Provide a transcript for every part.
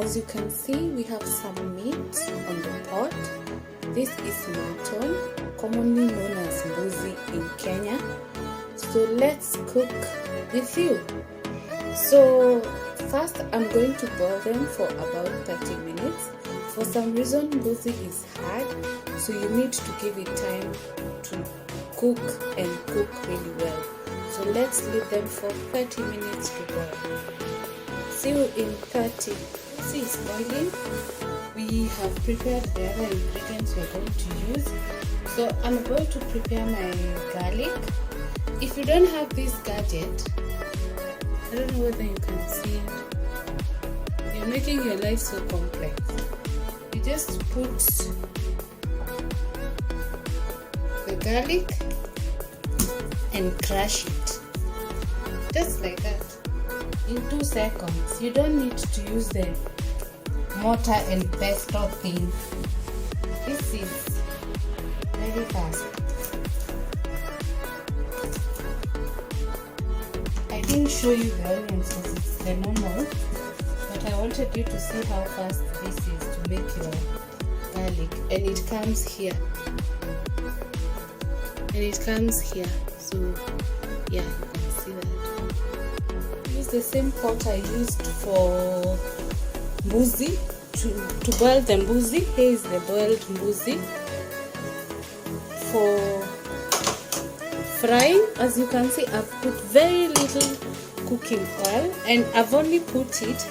as you can see, we have some meat on the pot. This is mutton, commonly known as Mbuzi in Kenya. So let's cook with you. So first I'm going to boil them for about 30 minutes. For some reason Mbuzi is hard, so you need to give it time to cook and cook really well. So let's leave them for 30 minutes to boil. See you in 30. See, it's boiling. We have prepared the other ingredients we're going to use. So I'm going to prepare my garlic. If you don't have this gadget, I don't know whether you can see it. You're making your life so complex. You just put the garlic and crush it. Just like that. In 2 seconds. You don't need to use the mortar and pestle thing. This is very fast. I didn't show you the onions because it's the normal, but I wanted you to see how fast this is to make your garlic. And it comes here. So yeah, you can see that. Use the same pot I used for Mbuzi to boil the Mbuzi. Here is the boiled Mbuzi. For frying, as you can see, I've put very little cooking oil, and I've only put it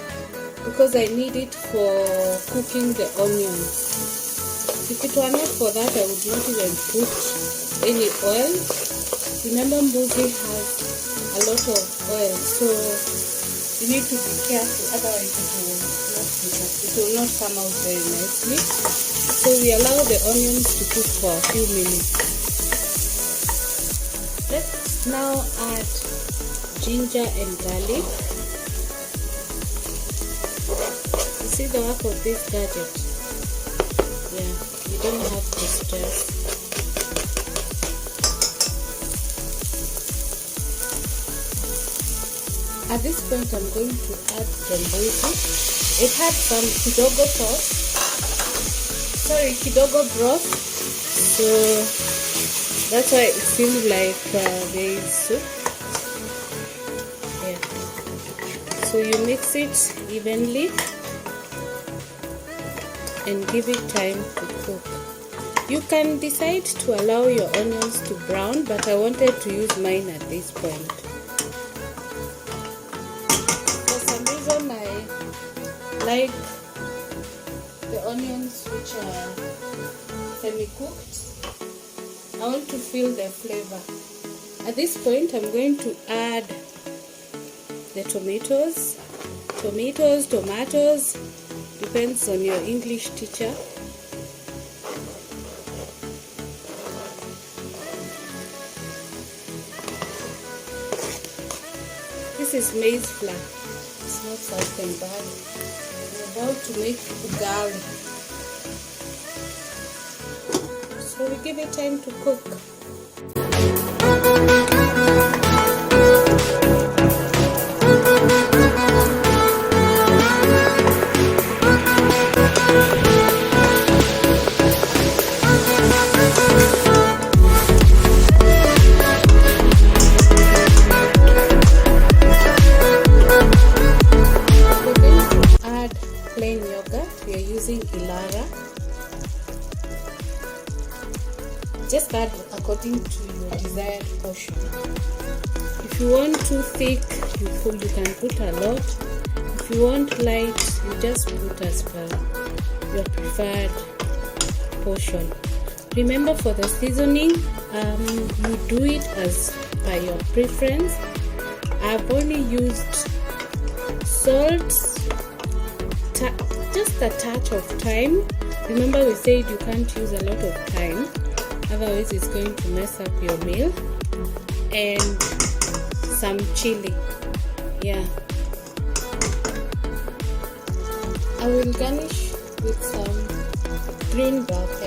because I need it for cooking the onions. If it were not for that, I would not even put any oil. Remember, Mbuzi has a lot of oil, so you need to be careful, otherwise it will not come out very nicely. So we allow the onions to cook for a few minutes. Let's now add ginger and garlic. You see the work of this gadget? Yeah, you don't have to stress. At this point, I'm going to add the Mbuzi. It had some kidogo broth, so that's why it seems like there is soup. Yeah. So you mix it evenly and give it time to cook. You can decide to allow your onions to brown, but I wanted to use mine at this point. I like the onions which are semi-cooked. I want to feel the flavor. At this point, I'm going to add the tomatoes, depends on your English teacher. This is maize flour. It's not something bad. We're about to make ugali. So we give it time to cook. Plain yogurt, we are using Ilara. Just add according to your desired portion. If you want too thick, you can put a lot. If you want light, you just put as per your preferred portion. Remember, for the seasoning, you do it as per your preference. I've only used salt, just a touch of thyme. Remember, we said you can't use a lot of thyme, otherwise it's going to mess up your meal. And some chili. Yeah, I will garnish with some green broccoli.